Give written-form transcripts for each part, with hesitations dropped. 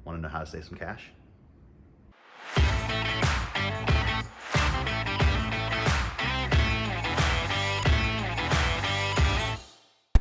Want to know how to save some cash?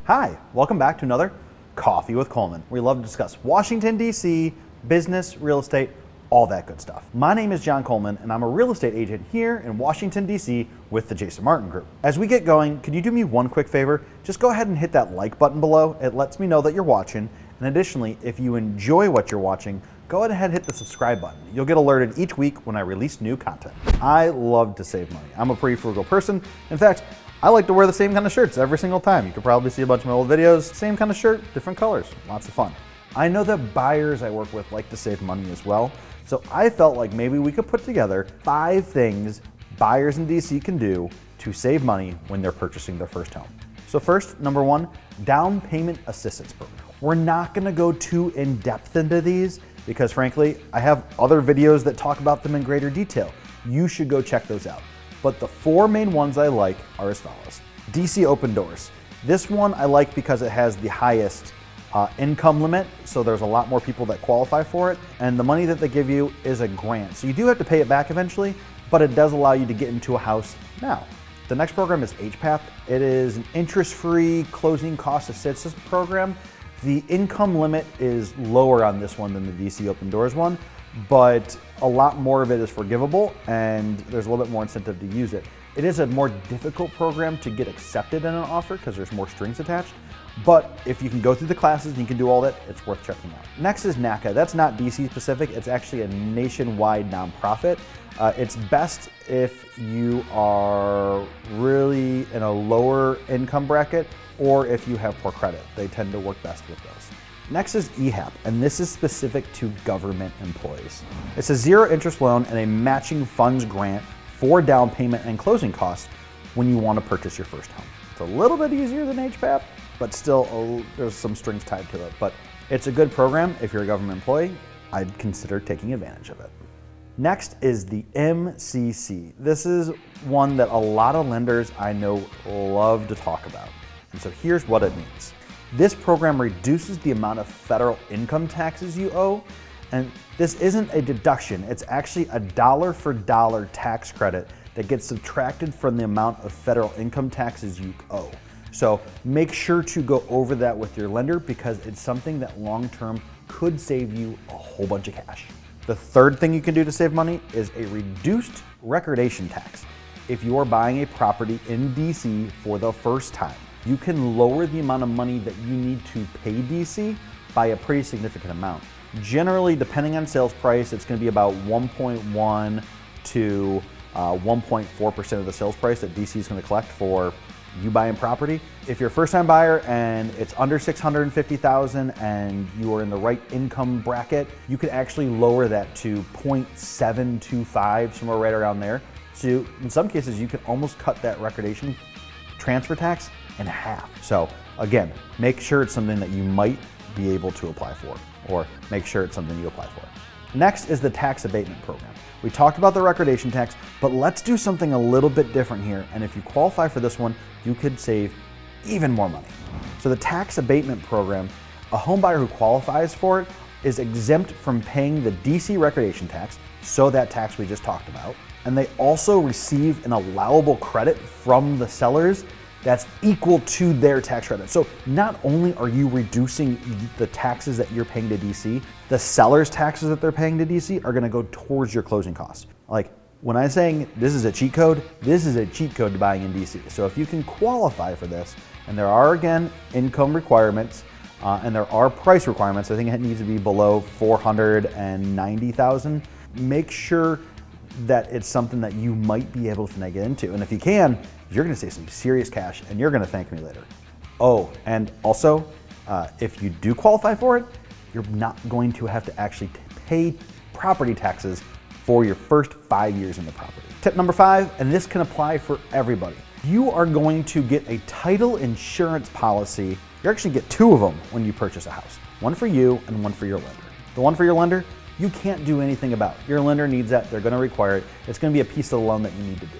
Hi, welcome back to another Coffee with Coleman. We love to discuss Washington, D.C., business, real estate, all that good stuff. My name is John Coleman, and I'm a real estate agent here in Washington, D.C. with the Jason Martin Group. As we get going, could you do me one quick favor? Just go ahead and hit that like button below. It lets me know that you're watching. And additionally, if you enjoy what you're watching, go ahead and hit the subscribe button. You'll get alerted each week when I release new content. I love to save money. I'm a pretty frugal person. In fact, I like to wear the same kind of shirts every single time. You could probably see a bunch of my old videos, same kind of shirt, different colors, lots of fun. I know that buyers I work with like to save money as well. So I felt like maybe we could put together 5 things buyers in DC can do to save money when they're purchasing their first home. So first, number 1, down payment assistance program. We're not gonna go too in depth into these because frankly, I have other videos that talk about them in greater detail. You should go check those out. But the 4 main ones I like are as follows. DC Open Doors. This one I like because it has the highest income limit, so there's a lot more people that qualify for it, and the money that they give you is a grant. So you do have to pay it back eventually, but it does allow you to get into a house now. The next program is HPAP. It is an interest-free closing cost assistance program. The income limit is lower on this one than the DC Open Doors one, but a lot more of it is forgivable and there's a little bit more incentive to use it. It is a more difficult program to get accepted in an offer because there's more strings attached. But if you can go through the classes and you can do all that, it's worth checking out. Next is NACA. That's not DC specific. It's actually a nationwide nonprofit. It's best if you are really in a lower income bracket or if you have poor credit. They tend to work best with those. Next is EAHP, and this is specific to government employees. It's a 0 interest loan and a matching funds grant for down payment and closing costs when you want to purchase your first home. It's a little bit easier than HPAP, but still there's some strings tied to it. But it's a good program. If you're a government employee, I'd consider taking advantage of it. Next is the MCC. This is one that a lot of lenders I know love to talk about. And so here's what it means. This program reduces the amount of federal income taxes you owe. And this isn't a deduction. It's actually a dollar for dollar tax credit that gets subtracted from the amount of federal income taxes you owe. So make sure to go over that with your lender because it's something that long-term could save you a whole bunch of cash. The third thing you can do to save money is a reduced recordation tax. If you are buying a property in DC for the first time, you can lower the amount of money that you need to pay DC by a pretty significant amount. Generally, depending on sales price, it's going to be about 1.1 to 1.4% of the sales price that DC is going to collect for you buying property. If you're a first-time buyer and it's under $650,000 and you are in the right income bracket, you could actually lower that to 0.725, somewhere right around there. So in some cases, you can almost cut that recordation transfer tax in half. So again, make sure it's something that you might be able to apply for, or make sure it's something you apply for. Next is the tax abatement program. We talked about the recordation tax, but let's do something a little bit different here. And if you qualify for this one, you could save even more money. So the tax abatement program, a home buyer who qualifies for it is exempt from paying the DC recordation tax, so that tax we just talked about. And they also receive an allowable credit from the sellers that's equal to their tax credit. So not only are you reducing the taxes that you're paying to DC, the seller's taxes that they're paying to DC are gonna go towards your closing costs. Like when I'm saying this is a cheat code to buying in DC. So if you can qualify for this, and there are again income requirements, and there are price requirements, I think it needs to be below $490,000, make sure that it's something that you might be able to get into. And if you can, you're gonna save some serious cash and you're gonna thank me later. Oh, and also, if you do qualify for it, you're not going to have to actually pay property taxes for your first 5 years in the property. Tip number 5, and this can apply for everybody. You are going to get a title insurance policy. You actually get 2 of them when you purchase a house. One for you and one for your lender. The one for your lender, you can't do anything about. Your lender needs that, they're gonna require it. It's gonna be a piece of the loan that you need to do.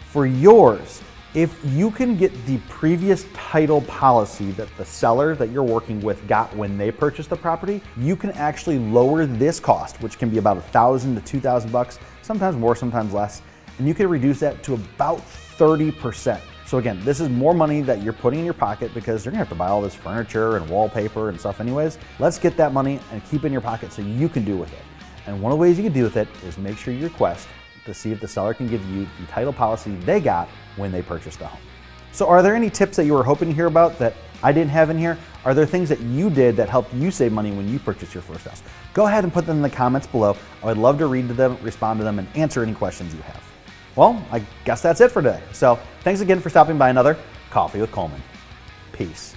For yours, If you can get the previous title policy that the seller that you're working with got when they purchased the property, you can actually lower this cost, which can be about $1,000 to $2,000, sometimes more, sometimes less, and you can reduce that to about 30%. So again, this is more money that you're putting in your pocket because you're gonna have to buy all this furniture and wallpaper and stuff anyways. Let's get that money and keep it in your pocket so you can do with it. And one of the ways you can do with it is make sure you request to see if the seller can give you the title policy they got when they purchased the home. So are there any tips that you were hoping to hear about that I didn't have in here? Are there things that you did that helped you save money when you purchased your first house? Go ahead and put them in the comments below. I would love to read to them, respond to them, and answer any questions you have. Well, I guess that's it for today. So thanks again for stopping by another Coffee with Coleman. Peace.